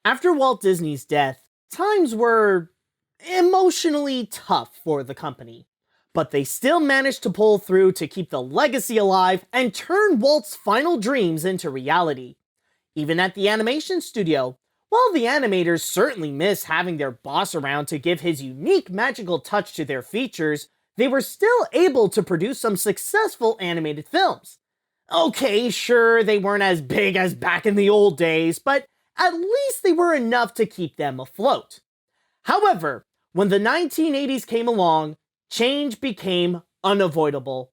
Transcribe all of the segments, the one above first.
After Walt Disney's death, times were emotionally tough for the company, but they still managed to pull through to keep the legacy alive and turn Walt's final dreams into reality. Even at the animation studio, while the animators certainly miss having their boss around to give his unique magical touch to their features, they were still able to produce some successful animated films. Okay, sure, they weren't as big as back in the old days, but at least they were enough to keep them afloat. However, when the 1980s came along, change became unavoidable.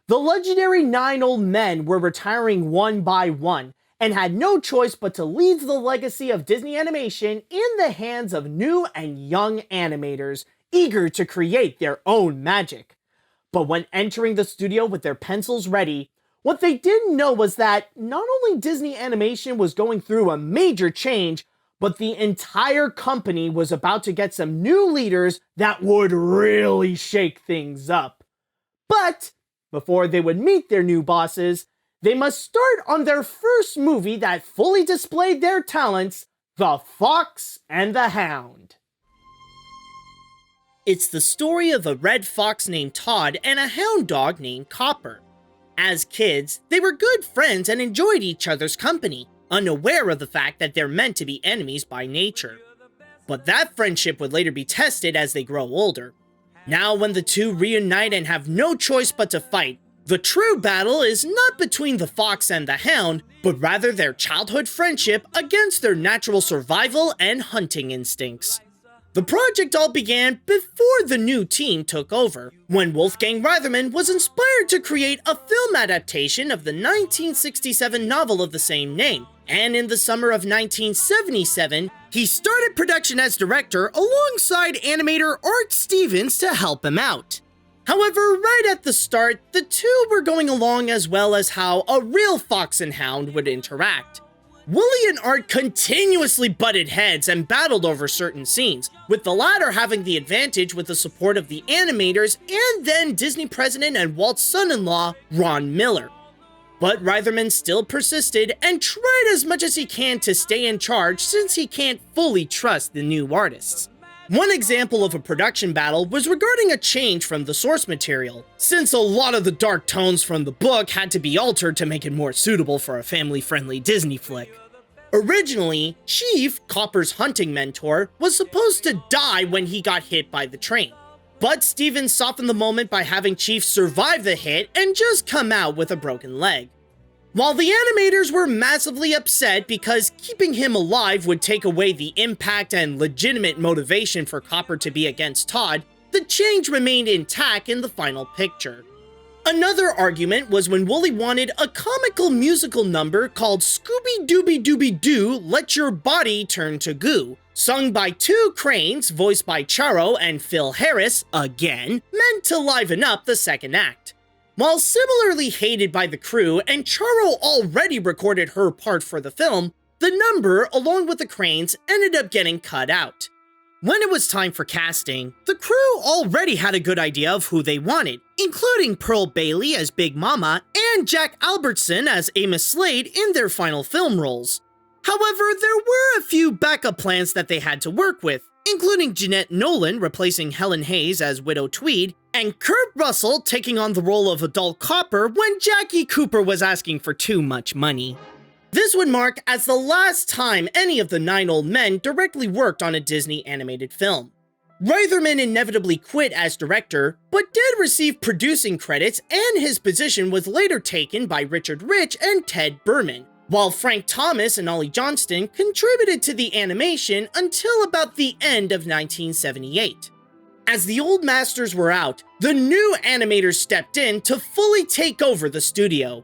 The legendary 9 old men were retiring one by one, and had no choice but to leave the legacy of Disney animation in the hands of new and young animators, eager to create their own magic. But when entering the studio with their pencils ready, what they didn't know was that not only Disney Animation was going through a major change, but the entire company was about to get some new leaders that would really shake things up. But before they would meet their new bosses, they must start on their first movie that fully displayed their talents, The Fox and the Hound. It's the story of a red fox named Todd and a hound dog named Copper. As kids, they were good friends and enjoyed each other's company, unaware of the fact that they're meant to be enemies by nature. But that friendship would later be tested as they grow older. Now when the two reunite and have no choice but to fight, the true battle is not between the fox and the hound, but rather their childhood friendship against their natural survival and hunting instincts. The project all began before the new team took over, when Wolfgang Reitherman was inspired to create a film adaptation of the 1967 novel of the same name, and in the summer of 1977, he started production as director alongside animator Art Stevens to help him out. However, right at the start, the two were going along as well as how a real fox and hound would interact. Wooly and Art continuously butted heads and battled over certain scenes, with the latter having the advantage with the support of the animators and then Disney president and Walt's son-in-law, Ron Miller. But Reitherman still persisted and tried as much as he can to stay in charge since he can't fully trust the new artists. One example of a production battle was regarding a change from the source material, since a lot of the dark tones from the book had to be altered to make it more suitable for a family-friendly Disney flick. Originally, Chief, Copper's hunting mentor, was supposed to die when he got hit by the train. But Stevens softened the moment by having Chief survive the hit and just come out with a broken leg. While the animators were massively upset because keeping him alive would take away the impact and legitimate motivation for Copper to be against Todd, the change remained intact in the final picture. Another argument was when Wooly wanted a comical musical number called Scooby Dooby Dooby Doo Let Your Body Turn to Goo, sung by two cranes voiced by Charo and Phil Harris, again, meant to liven up the second act. While similarly hated by the crew and Charo already recorded her part for the film, the number, along with the cranes, ended up getting cut out. When it was time for casting, the crew already had a good idea of who they wanted, including Pearl Bailey as Big Mama and Jack Albertson as Amos Slade in their final film roles. However, there were a few backup plans that they had to work with, including Jeanette Nolan replacing Helen Hayes as Widow Tweed, and Kurt Russell taking on the role of adult Copper when Jackie Cooper was asking for too much money. This would mark as the last time any of the 9 old men directly worked on a Disney animated film. Reitherman inevitably quit as director, but did receive producing credits, and his position was later taken by Richard Rich and Ted Berman, while Frank Thomas and Ollie Johnston contributed to the animation until about the end of 1978. As the old masters were out, the new animators stepped in to fully take over the studio.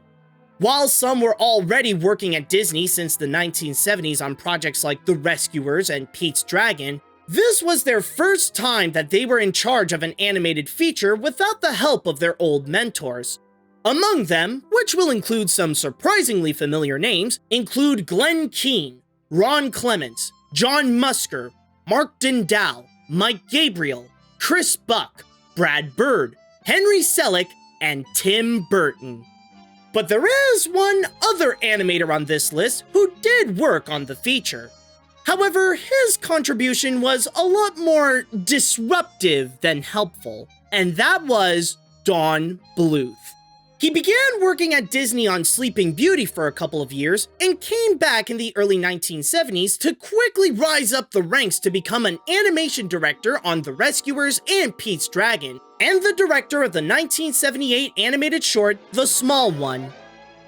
While some were already working at Disney since the 1970s on projects like The Rescuers and Pete's Dragon, this was their first time that they were in charge of an animated feature without the help of their old mentors. Among them, which will include some surprisingly familiar names, include Glenn Keane, Ron Clements, John Musker, Mark Dindal, Mike Gabriel, Chris Buck, Brad Bird, Henry Selick, and Tim Burton. But there is one other animator on this list who did work on the feature. However, his contribution was a lot more disruptive than helpful, and that was Don Bluth. He began working at Disney on Sleeping Beauty for a couple of years and came back in the early 1970s to quickly rise up the ranks to become an animation director on The Rescuers and Pete's Dragon, and the director of the 1978 animated short The Small One.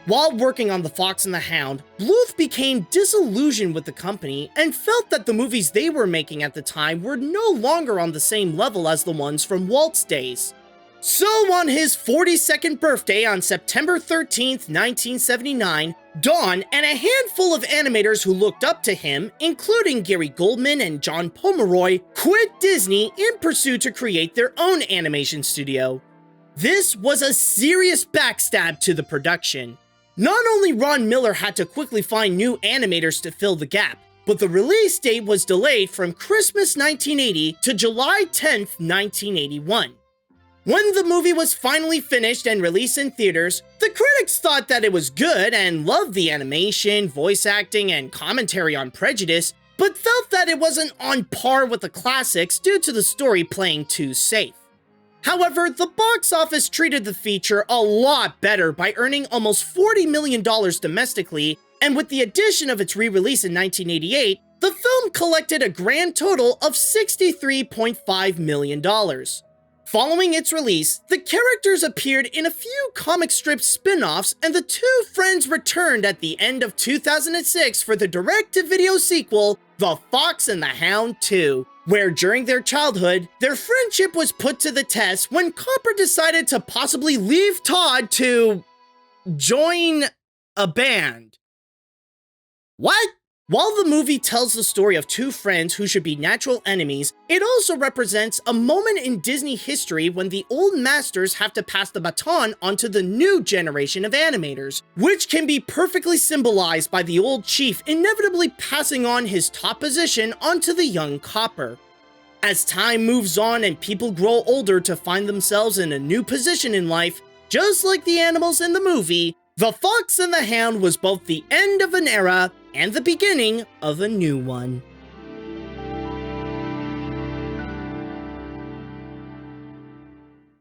While working on The Fox and the Hound, Bluth became disillusioned with the company and felt that the movies they were making at the time were no longer on the same level as the ones from Walt's days. So on his 42nd birthday on September 13th, 1979, Don and a handful of animators who looked up to him, including Gary Goldman and John Pomeroy, quit Disney in pursuit to create their own animation studio. This was a serious backstab to the production. Not only Ron Miller had to quickly find new animators to fill the gap, but the release date was delayed from Christmas 1980 to July 10th, 1981. When the movie was finally finished and released in theaters, the critics thought that it was good and loved the animation, voice acting, and commentary on prejudice, but felt that it wasn't on par with the classics due to the story playing too safe. However, the box office treated the feature a lot better by earning almost $40 million domestically, and with the addition of its re-release in 1988, the film collected a grand total of $63.5 million. Following its release, the characters appeared in a few comic strip spin-offs, and the two friends returned at the end of 2006 for the direct-to-video sequel, The Fox and the Hound 2, where during their childhood, their friendship was put to the test when Copper decided to possibly leave Todd to join a band. What? While the movie tells the story of two friends who should be natural enemies, it also represents a moment in Disney history when the old masters have to pass the baton onto the new generation of animators, which can be perfectly symbolized by the old chief inevitably passing on his top position onto the young Copper. As time moves on and people grow older to find themselves in a new position in life, just like the animals in the movie, The Fox and the Hound was both the end of an era and the beginning of a new one.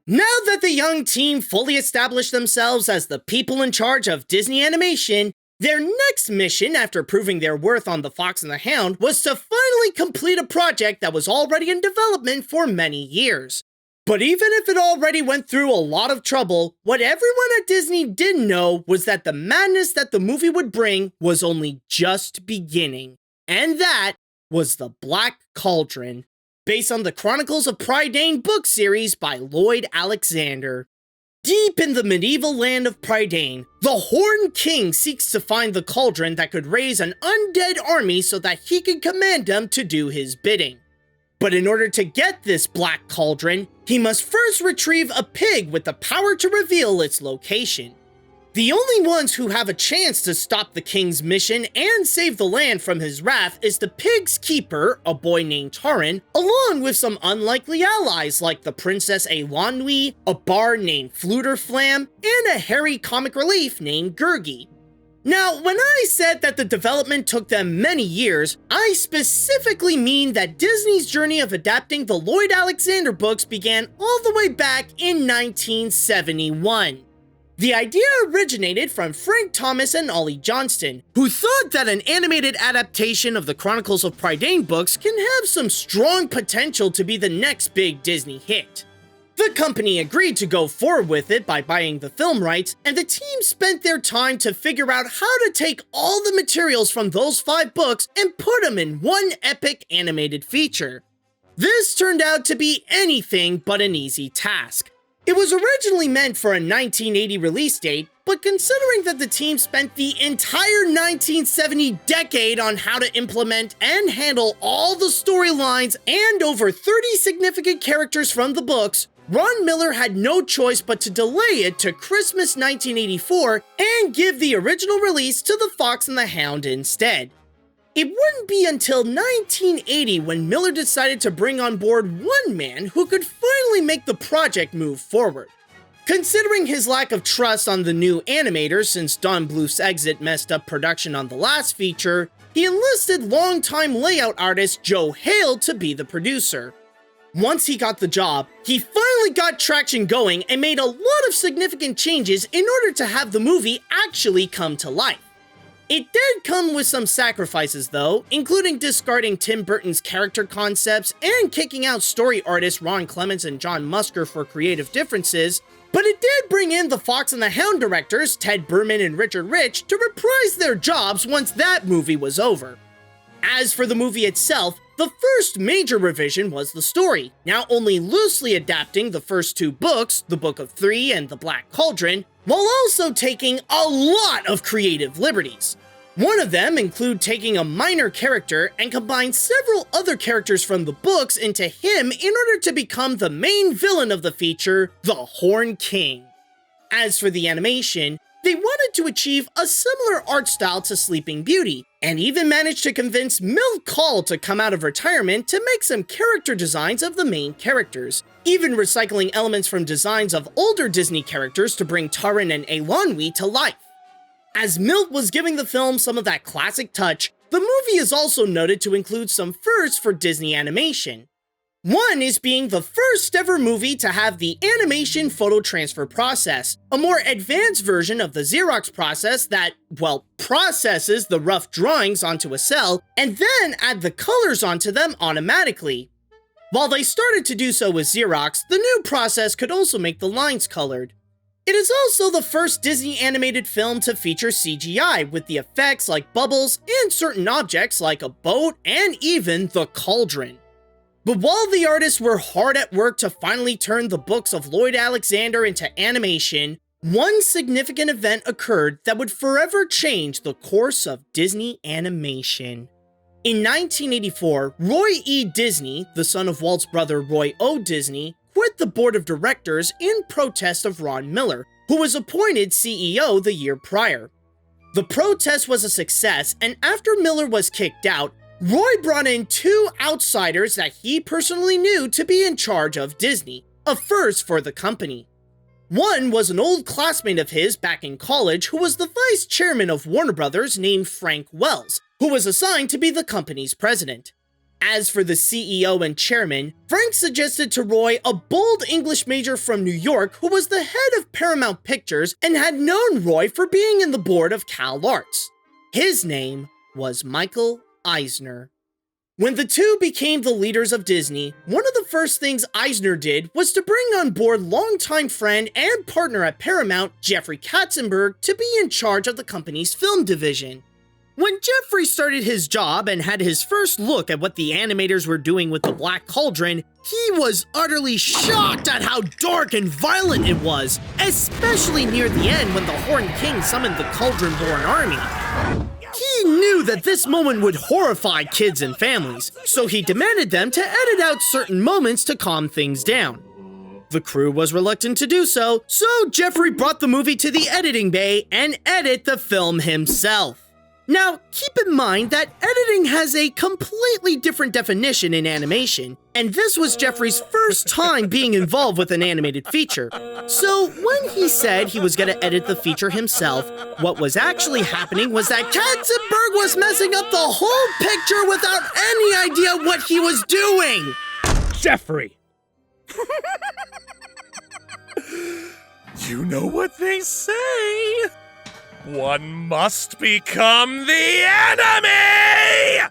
Now that the young team fully established themselves as the people in charge of Disney Animation, their next mission after proving their worth on The Fox and the Hound was to finally complete a project that was already in development for many years. But even if it already went through a lot of trouble, what everyone at Disney didn't know was that the madness that the movie would bring was only just beginning. And that was The Black Cauldron, based on the Chronicles of Prydain book series by Lloyd Alexander. Deep in the medieval land of Prydain, the Horned King seeks to find the cauldron that could raise an undead army so that he can command them to do his bidding. But in order to get this Black Cauldron, he must first retrieve a pig with the power to reveal its location. The only ones who have a chance to stop the king's mission and save the land from his wrath is the pig's keeper, a boy named Taran, along with some unlikely allies like the Princess Eilonwy, a bard named Fluterflam, and a hairy comic relief named Gurgi. Now, when I said that the development took them many years, I specifically mean that Disney's journey of adapting the Lloyd Alexander books began all the way back in 1971. The idea originated from Frank Thomas and Ollie Johnston, who thought that an animated adaptation of the Chronicles of Prydain books can have some strong potential to be the next big Disney hit. The company agreed to go forward with it by buying the film rights, and the team spent their time to figure out how to take all the materials from those 5 books and put them in one epic animated feature. This turned out to be anything but an easy task. It was originally meant for a 1980 release date, but considering that the team spent the entire 1970 decade on how to implement and handle all the storylines and over 30 significant characters from the books, Ron Miller had no choice but to delay it to Christmas 1984 and give the original release to The Fox and the Hound instead. It wouldn't be until 1980 when Miller decided to bring on board one man who could finally make the project move forward. Considering his lack of trust on the new animators since Don Bluth's exit messed up production on the last feature, he enlisted longtime layout artist Joe Hale to be the producer. Once he got the job, he finally got traction going and made a lot of significant changes in order to have the movie actually come to life. It did come with some sacrifices though, including discarding Tim Burton's character concepts and kicking out story artists Ron Clements and John Musker for creative differences, but it did bring in the Fox and the Hound directors Ted Berman and Richard Rich to reprise their jobs once that movie was over. As for the movie itself, the first major revision was the story, now only loosely adapting the first two books, The Book of Three and The Black Cauldron, while also taking a lot of creative liberties. One of them include taking a minor character and combine several other characters from the books into him in order to become the main villain of the feature, the Horn King. As for the animation, they wanted to achieve a similar art style to Sleeping Beauty, and even managed to convince Milt Kahl to come out of retirement to make some character designs of the main characters, even recycling elements from designs of older Disney characters to bring Taran and Eilonwy to life. As Milt was giving the film some of that classic touch, the movie is also noted to include some firsts for Disney animation. One is being the first ever movie to have the animation photo transfer process, a more advanced version of the Xerox process that, well, processes the rough drawings onto a cell and then add the colors onto them automatically. While they started to do so with Xerox, the new process could also make the lines colored. It is also the first Disney animated film to feature CGI, with the effects like bubbles and certain objects like a boat and even the Cauldron. But while the artists were hard at work to finally turn the books of Lloyd Alexander into animation, one significant event occurred that would forever change the course of Disney animation. In 1984, Roy E. Disney, the son of Walt's brother Roy O. Disney, quit the board of directors in protest of Ron Miller, who was appointed CEO the year prior. The protest was a success, and after Miller was kicked out, Roy brought in two outsiders that he personally knew to be in charge of Disney, a first for the company. One was an old classmate of his back in college who was the vice chairman of Warner Brothers named Frank Wells, who was assigned to be the company's president. As for the CEO and chairman, Frank suggested to Roy a bold English major from New York who was the head of Paramount Pictures and had known Roy for being in the board of Cal Arts. His name was Michael Eisner. When the two became the leaders of Disney, one of the first things Eisner did was to bring on board longtime friend and partner at Paramount, Jeffrey Katzenberg, to be in charge of the company's film division. When Jeffrey started his job and had his first look at what the animators were doing with the Black Cauldron, he was utterly shocked at how dark and violent it was, especially near the end when the Horn King summoned the Cauldron-born army. He knew that this moment would horrify kids and families, so he demanded them to edit out certain moments to calm things down. The crew was reluctant to do so, so Jeffrey brought the movie to the editing bay and edited the film himself. Now, keep in mind that editing has a completely different definition in animation, and this was Jeffrey's first time being involved with an animated feature. So when he said he was going to edit the feature himself, what was actually happening was that Katzenberg was messing up the whole picture without any idea what he was doing! Jeffrey! You know what they say? One must become the enemy!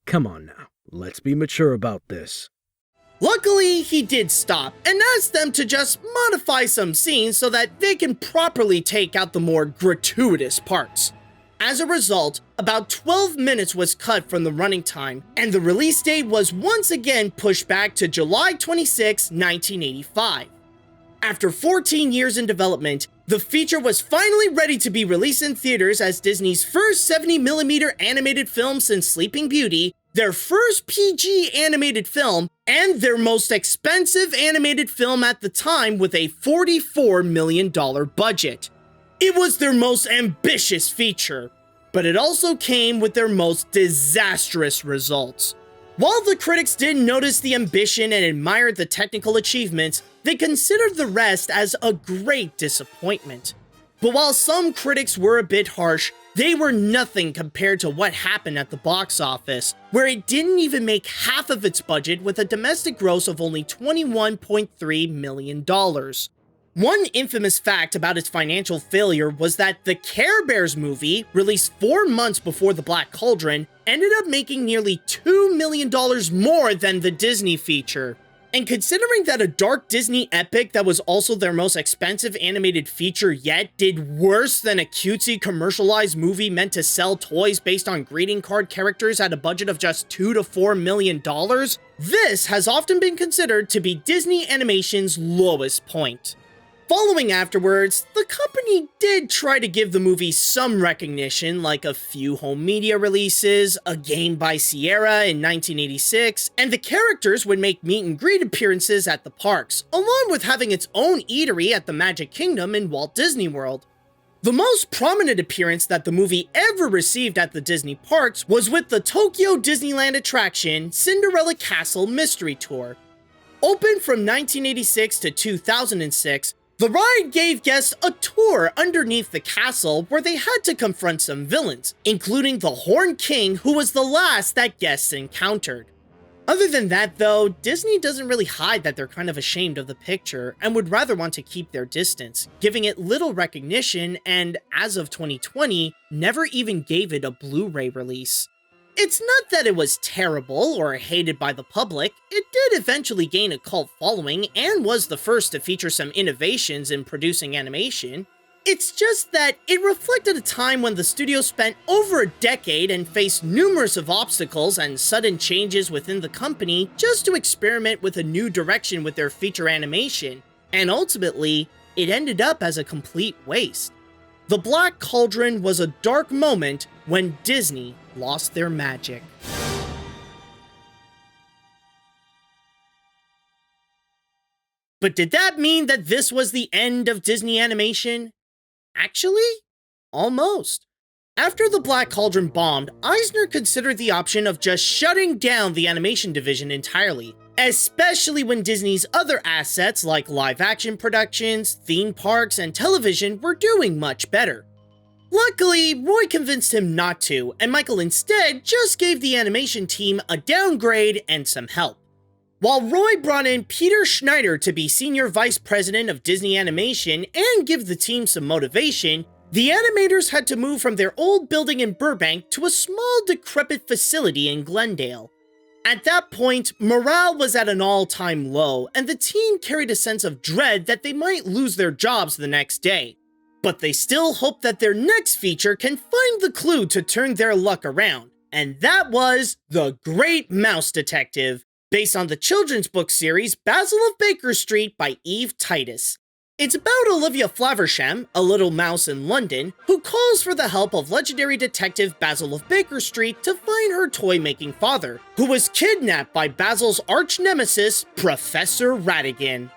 Come on now, let's be mature about this. Luckily, he did stop and asked them to just modify some scenes so that they can properly take out the more gratuitous parts. As a result, about 12 minutes was cut from the running time, and the release date was once again pushed back to July 26, 1985. After 14 years in development, the feature was finally ready to be released in theaters as Disney's first 70mm animated film since Sleeping Beauty, their first PG animated film, and their most expensive animated film at the time with a $44 million budget. It was their most ambitious feature. but it also came with their most disastrous results. While the critics did notice the ambition and admired the technical achievements, they considered the rest as a great disappointment. But while some critics were a bit harsh, they were nothing compared to what happened at the box office, where it didn't even make half of its budget with a domestic gross of only $21.3 million. One infamous fact about its financial failure was that the Care Bears movie, released 4 months before the Black Cauldron, ended up making nearly $2 million more than the Disney feature. And considering that a dark Disney epic that was also their most expensive animated feature yet did worse than a cutesy commercialized movie meant to sell toys based on greeting card characters at a budget of just $2 to $4 million, this has often been considered to be Disney Animation's lowest point. Following afterwards, the company did try to give the movie some recognition, like a few home media releases, a game by Sierra in 1986, and the characters would make meet and greet appearances at the parks, along with having its own eatery at the Magic Kingdom in Walt Disney World. The most prominent appearance that the movie ever received at the Disney parks was with the Tokyo Disneyland attraction Cinderella Castle Mystery Tour. Open from 1986 to 2006, the ride gave guests a tour underneath the castle where they had to confront some villains, including the Horned King, who was the last that guests encountered. Other than that though, Disney doesn't really hide that they're kind of ashamed of the picture and would rather want to keep their distance, giving it little recognition and, as of 2020, never even gave it a Blu-ray release. It's not that it was terrible or hated by the public, it did eventually gain a cult following and was the first to feature some innovations in producing animation. It's just that it reflected a time when the studio spent over a decade and faced numerous of obstacles and sudden changes within the company just to experiment with a new direction with their feature animation, and ultimately, it ended up as a complete waste. The Black Cauldron was a dark moment when Disney lost their magic. But did that mean that this was the end of Disney animation? Actually, almost. After the Black Cauldron bombed, Eisner considered the option of just shutting down the animation division entirely, especially when Disney's other assets like live-action productions, theme parks, and television were doing much better. Luckily, Roy convinced him not to, and Michael instead just gave the animation team a downgrade and some help. While Roy brought in Peter Schneider to be Senior Vice President of Disney Animation and give the team some motivation, the animators had to move from their old building in Burbank to a small decrepit facility in Glendale. At that point, morale was at an all-time low, and the team carried a sense of dread that they might lose their jobs the next day. But they still hoped that their next feature can find the clue to turn their luck around, and that was The Great Mouse Detective, based on the children's book series Basil of Baker Street by Eve Titus. It's about Olivia Flaversham, a little mouse in London, who calls for the help of legendary detective Basil of Baker Street to find her toy-making father, who was kidnapped by Basil's arch-nemesis, Professor Ratigan.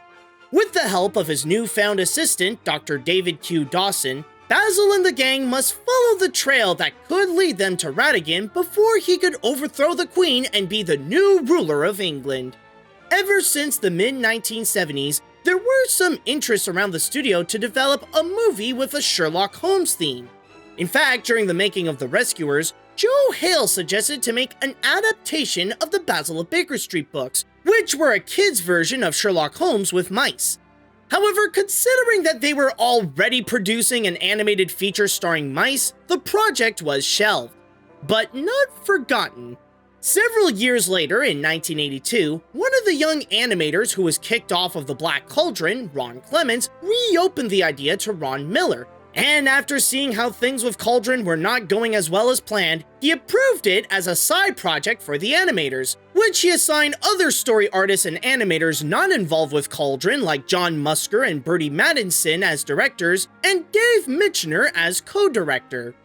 With the help of his newfound assistant, Dr. David Q. Dawson, Basil and the gang must follow the trail that could lead them to Ratigan before he could overthrow the Queen and be the new ruler of England. Ever since the mid-1970s, there were some interest around the studio to develop a movie with a Sherlock Holmes theme. In fact, during the making of The Rescuers, Joe Hale suggested to make an adaptation of the Basil of Baker Street books, which were a kid's version of Sherlock Holmes with mice. However, considering that they were already producing an animated feature starring mice, the project was shelved. But not forgotten. Several years later, in 1982, one of the young animators who was kicked off of the Black Cauldron, Ron Clements, reopened the idea to Ron Miller, and after seeing how things with Cauldron were not going as well as planned, he approved it as a side project for the animators, which he assigned other story artists and animators not involved with Cauldron like John Musker and Bertie Maddinson as directors, and Dave Mitchner as co-director.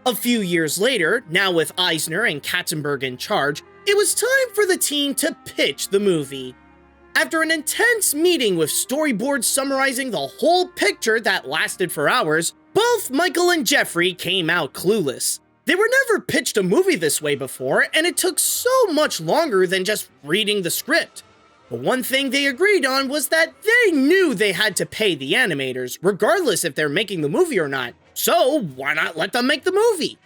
A few years later, now with Eisner and Katzenberg in charge, it was time for the team to pitch the movie. After an intense meeting with storyboards summarizing the whole picture that lasted for hours, both Michael and Jeffrey came out clueless. They were never pitched a movie this way before, and it took so much longer than just reading the script. But one thing they agreed on was that they knew they had to pay the animators, regardless if they're making the movie or not. So why not let them make the movie?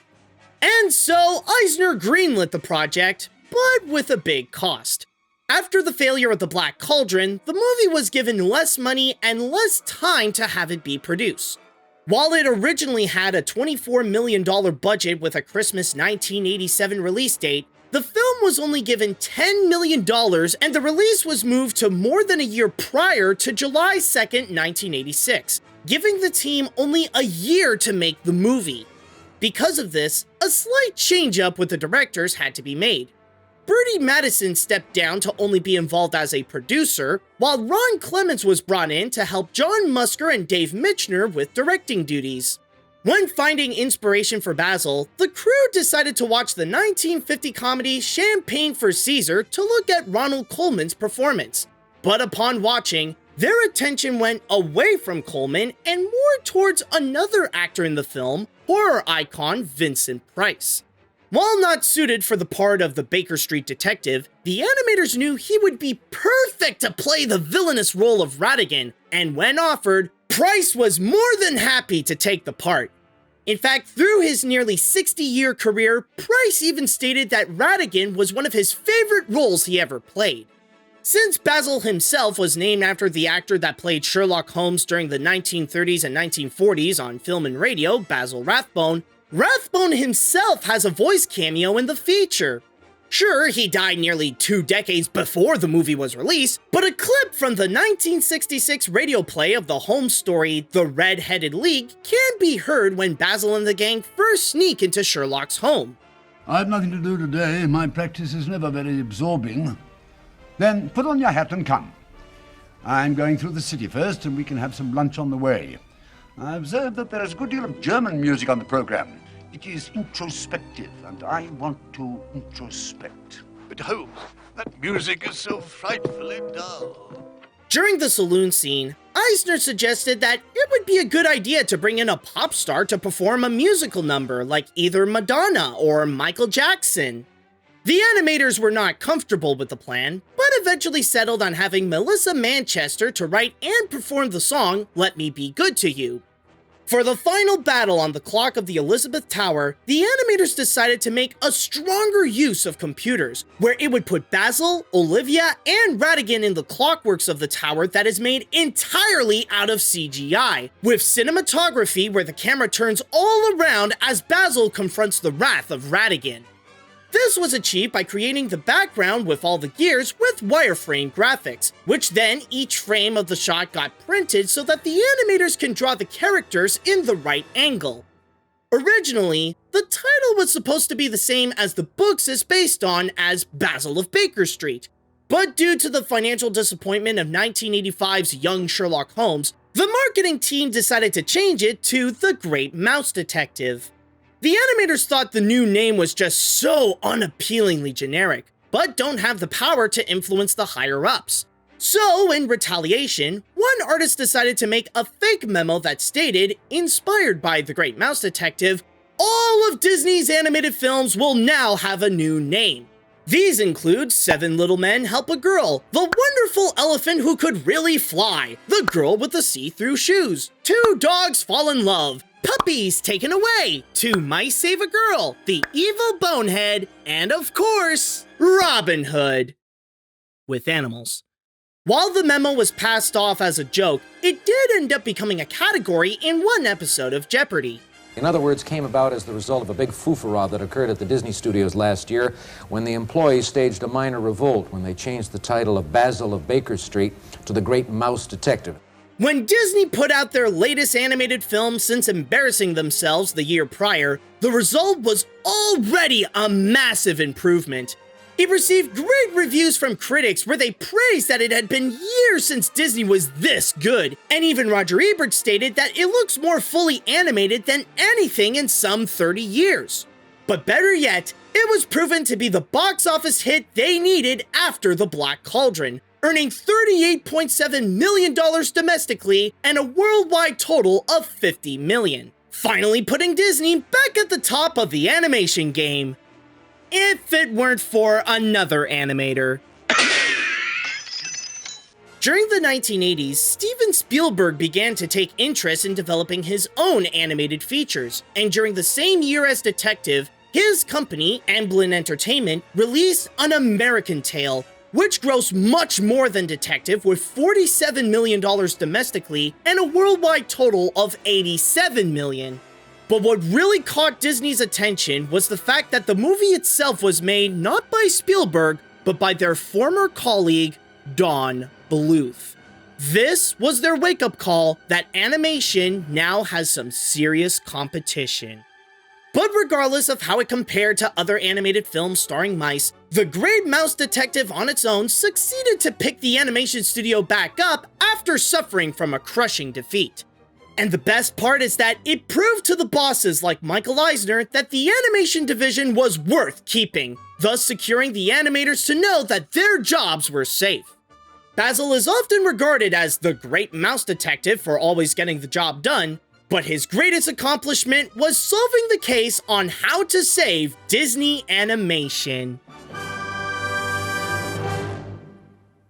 And so Eisner greenlit the project, but with a big cost. After the failure of the Black Cauldron, the movie was given less money and less time to have it be produced. While it originally had a $24 million budget with a Christmas 1987 release date, the film was only given $10 million and the release was moved to more than a year prior to July 2nd, 1986, giving the team only a year to make the movie. Because of this, a slight change-up with the directors had to be made. Bertie Madison stepped down to only be involved as a producer, while Ron Clements was brought in to help John Musker and Dave Michener with directing duties. When finding inspiration for Basil, the crew decided to watch the 1950 comedy Champagne for Caesar to look at Ronald Colman's performance. But upon watching, their attention went away from Colman and more towards another actor in the film, horror icon Vincent Price. While not suited for the part of the Baker Street detective, the animators knew he would be perfect to play the villainous role of Ratigan, and when offered, Price was more than happy to take the part. In fact, through his nearly 60-year career, Price even stated that Ratigan was one of his favorite roles he ever played. Since Basil himself was named after the actor that played Sherlock Holmes during the 1930s and 1940s on film and radio, Basil Rathbone, Rathbone himself has a voice cameo in the feature. Sure, he died nearly 2 decades before the movie was released, but a clip from the 1966 radio play of the Holmes story The Red-Headed League can be heard when Basil and the gang first sneak into Sherlock's home. I've nothing to do today. My practice is never very absorbing. Then put on your hat and come. I'm going through the city first, and we can have some lunch on the way. I observe that there is a good deal of German music on the program. It is introspective, and I want to introspect. But Holmes, that music is so frightfully dull. During the saloon scene, Eisner suggested that it would be a good idea to bring in a pop star to perform a musical number like either Madonna or Michael Jackson. The animators were not comfortable with the plan, but eventually settled on having Melissa Manchester to write and perform the song Let Me Be Good to You. For the final battle on the clock of the Elizabeth Tower, the animators decided to make a stronger use of computers, where it would put Basil, Olivia, and Ratigan in the clockworks of the tower that is made entirely out of CGI, with cinematography where the camera turns all around as Basil confronts the wrath of Ratigan. This was achieved by creating the background with all the gears with wireframe graphics, which then each frame of the shot got printed so that the animators can draw the characters in the right angle. Originally, the title was supposed to be the same as the books it's based on as Basil of Baker Street, but due to the financial disappointment of 1985's Young Sherlock Holmes, the marketing team decided to change it to The Great Mouse Detective. The animators thought the new name was just so unappealingly generic, but don't have the power to influence the higher-ups. So, in retaliation, one artist decided to make a fake memo that stated, inspired by The Great Mouse Detective, all of Disney's animated films will now have a new name. These include Seven Little Men Help a Girl, The Wonderful Elephant Who Could Really Fly, The Girl with the See-Through Shoes, Two Dogs Fall in Love, Puppies Taken Away, Two Mice Save a Girl, The Evil Bonehead, and of course, Robin Hood. With animals. While the memo was passed off as a joke, it did end up becoming a category in one episode of Jeopardy! In other words, came about as the result of a big foofara that occurred at the Disney studios last year when the employees staged a minor revolt when they changed the title of Basil of Baker Street to The Great Mouse Detective. When Disney put out their latest animated film since embarrassing themselves the year prior, the result was already a massive improvement. It received great reviews from critics where they praised that it had been years since Disney was this good, and even Roger Ebert stated that it looks more fully animated than anything in some 30 years. But better yet, it was proven to be the box office hit they needed after The Black Cauldron, earning $38.7 million domestically and a worldwide total of $50 million. finally putting Disney back at the top of the animation game. If it weren't for another animator. During the 1980s, Steven Spielberg began to take interest in developing his own animated features, and during the same year as Detective, his company, Amblin Entertainment, released An American Tail, which grossed much more than Detective with $47 million domestically and a worldwide total of $87 million. But what really caught Disney's attention was the fact that the movie itself was made not by Spielberg, but by their former colleague, Don Bluth. This was their wake-up call that animation now has some serious competition. But regardless of how it compared to other animated films starring mice, The Great Mouse Detective on its own succeeded to pick the animation studio back up after suffering from a crushing defeat. And the best part is that it proved to the bosses like Michael Eisner that the animation division was worth keeping, thus securing the animators to know that their jobs were safe. Basil is often regarded as the Great Mouse Detective for always getting the job done, but his greatest accomplishment was solving the case on how to save Disney animation.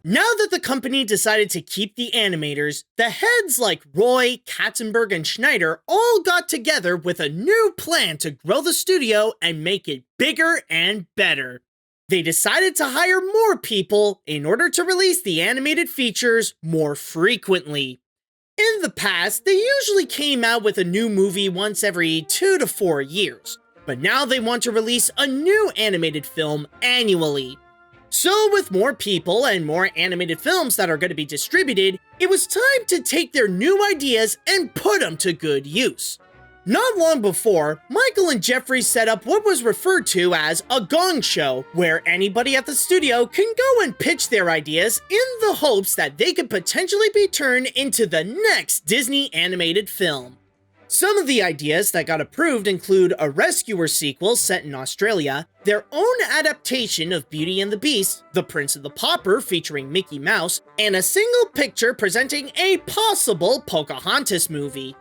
Now that the company decided to keep the animators, the heads like Roy, Katzenberg, and Schneider all got together with a new plan to grow the studio and make it bigger and better. They decided to hire more people in order to release the animated features more frequently. In the past, they usually came out with a new movie once every 2 to 4 years, but now they want to release a new animated film annually. So with more people and more animated films that are going to be distributed, it was time to take their new ideas and put them to good use. Not long before, Michael and Jeffrey set up what was referred to as a gong show, where anybody at the studio can go and pitch their ideas in the hopes that they could potentially be turned into the next Disney animated film. Some of the ideas that got approved include a Rescuer sequel set in Australia, their own adaptation of Beauty and the Beast, The Prince and the Pauper featuring Mickey Mouse, and a single picture presenting a possible Pocahontas movie.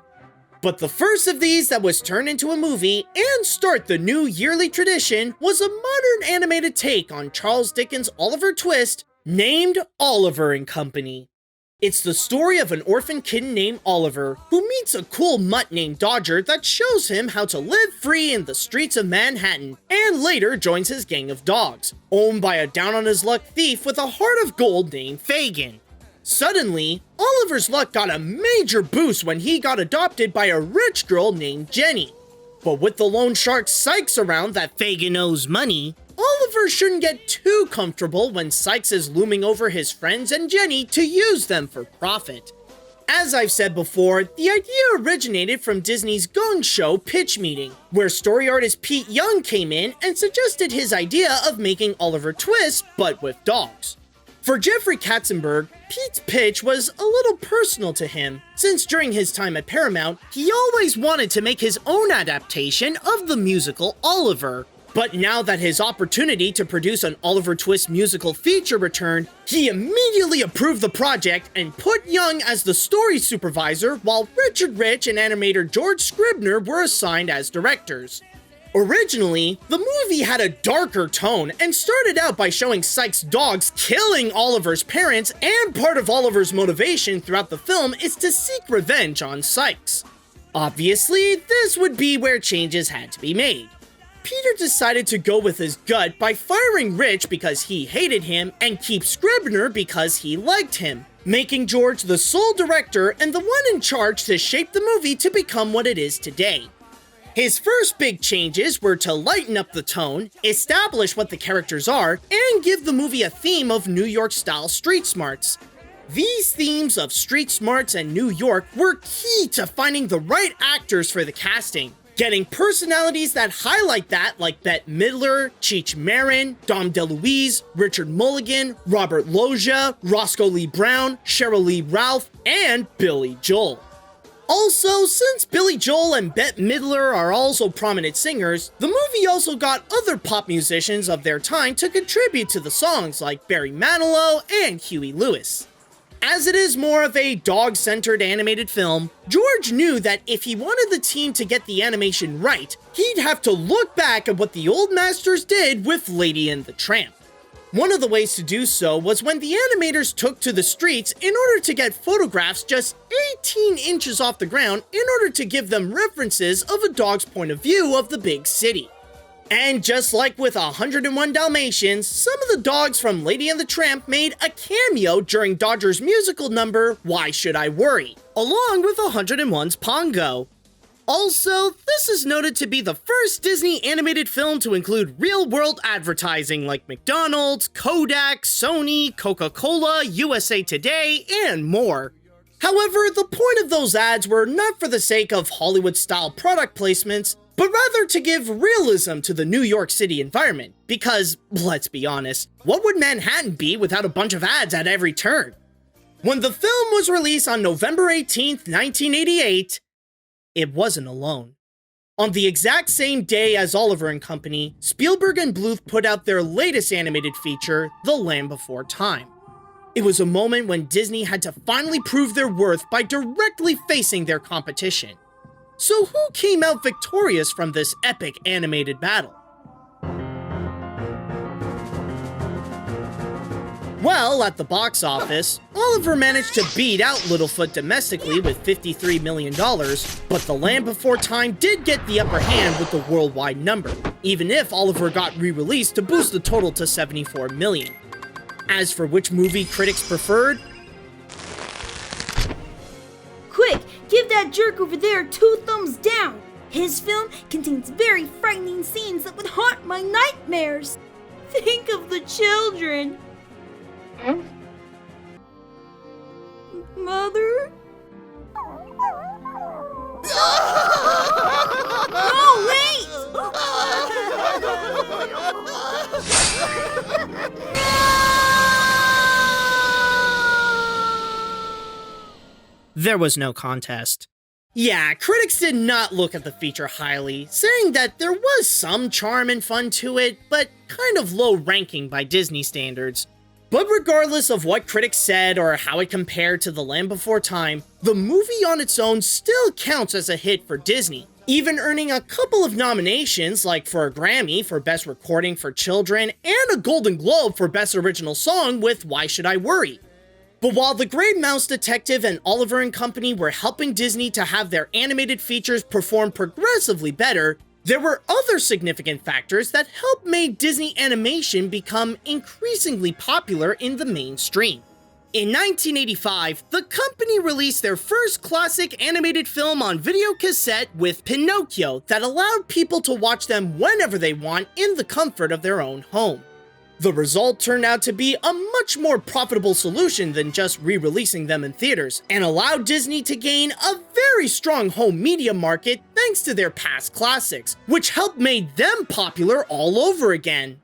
But the first of these that was turned into a movie and start the new yearly tradition was a modern animated take on Charles Dickens' Oliver Twist named Oliver and Company. It's the story of an orphan kitten named Oliver who meets a cool mutt named Dodger that shows him how to live free in the streets of Manhattan and later joins his gang of dogs, owned by a down-on-his-luck thief with a heart of gold named Fagin. Suddenly, Oliver's luck got a major boost when he got adopted by a rich girl named Jenny. But with the loan shark Sykes around that Fagin owes money, Oliver shouldn't get too comfortable when Sykes is looming over his friends and Jenny to use them for profit. As I've said before, the idea originated from Disney's Gong Show pitch meeting, where story artist Pete Young came in and suggested his idea of making Oliver Twist, but with dogs. For Jeffrey Katzenberg, Pete's pitch was a little personal to him, since during his time at Paramount, he always wanted to make his own adaptation of the musical Oliver. But now that his opportunity to produce an Oliver Twist musical feature returned, he immediately approved the project and put Young as the story supervisor, while Richard Rich and animator George Scribner were assigned as directors. Originally, the movie had a darker tone and started out by showing Sykes' dogs killing Oliver's parents, and part of Oliver's motivation throughout the film is to seek revenge on Sykes. Obviously, this would be where changes had to be made. Peter decided to go with his gut by firing Rich because he hated him and keep Scribner because he liked him, making George the sole director and the one in charge to shape the movie to become what it is today. His first big changes were to lighten up the tone, establish what the characters are, and give the movie a theme of New York-style street smarts. These themes of street smarts and New York were key to finding the right actors for the casting, getting personalities that highlight that like Bette Midler, Cheech Marin, Dom DeLuise, Richard Mulligan, Robert Loggia, Roscoe Lee Brown, Cheryl Lee Ralph, and Billy Joel. Also, since Billy Joel and Bette Midler are also prominent singers, the movie also got other pop musicians of their time to contribute to the songs like Barry Manilow and Huey Lewis. As it is more of a dog-centered animated film, George knew that if he wanted the team to get the animation right, he'd have to look back at what the old masters did with Lady and the Tramp. One of the ways to do so was when the animators took to the streets in order to get photographs just 18 inches off the ground in order to give them references of a dog's point of view of the big city. And just like with 101 Dalmatians, some of the dogs from Lady and the Tramp made a cameo during Dodger's musical number, Why Should I Worry?, along with 101's Pongo. Also, this is noted to be the first Disney animated film to include real-world advertising like McDonald's, Kodak, Sony, Coca-Cola, USA Today, and more. However, the point of those ads were not for the sake of Hollywood-style product placements, but rather to give realism to the New York City environment, because, let's be honest, what would Manhattan be without a bunch of ads at every turn? When the film was released on November 18th, 1988, it wasn't alone. On the exact same day as Oliver and Company, Spielberg and Bluth put out their latest animated feature, The Land Before Time. It was a moment when Disney had to finally prove their worth by directly facing their competition. So who came out victorious from this epic animated battle? Well, at the box office, Oliver managed to beat out Littlefoot domestically with $53 million, but The Land Before Time did get the upper hand with the worldwide number, even if Oliver got re-released to boost the total to $74 million. As for which movie critics preferred, Quick, give that jerk over there 2 thumbs down! His film contains very frightening scenes that would haunt my nightmares! Think of the children! Mother? No, wait! there was no contest. Yeah, critics did not look at the feature highly, saying that there was some charm and fun to it, but kind of low ranking by Disney standards. But regardless of what critics said or how it compared to The Land Before Time, the movie on its own still counts as a hit for Disney, even earning a couple of nominations, like for a Grammy for Best Recording for Children and a Golden Globe for Best Original Song with Why Should I Worry? But while The Great Mouse Detective and Oliver and Company were helping Disney to have their animated features perform progressively better, there were other significant factors that helped make Disney animation become increasingly popular in the mainstream. In 1985, the company released their first classic animated film on video cassette with Pinocchio that allowed people to watch them whenever they want in the comfort of their own home. The result turned out to be a much more profitable solution than just re-releasing them in theaters, and allowed Disney to gain a very strong home media market thanks to their past classics, which helped make them popular all over again.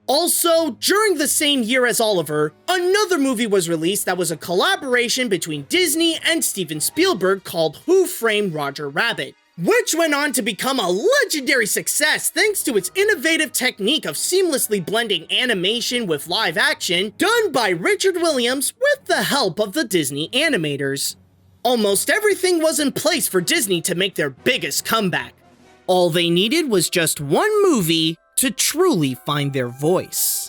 Also, during the same year as Oliver, another movie was released that was a collaboration between Disney and Steven Spielberg called Who Framed Roger Rabbit, which went on to become a legendary success thanks to its innovative technique of seamlessly blending animation with live action done by Richard Williams with the help of the Disney animators. Almost everything was in place for Disney to make their biggest comeback. All they needed was just one movie to truly find their voice.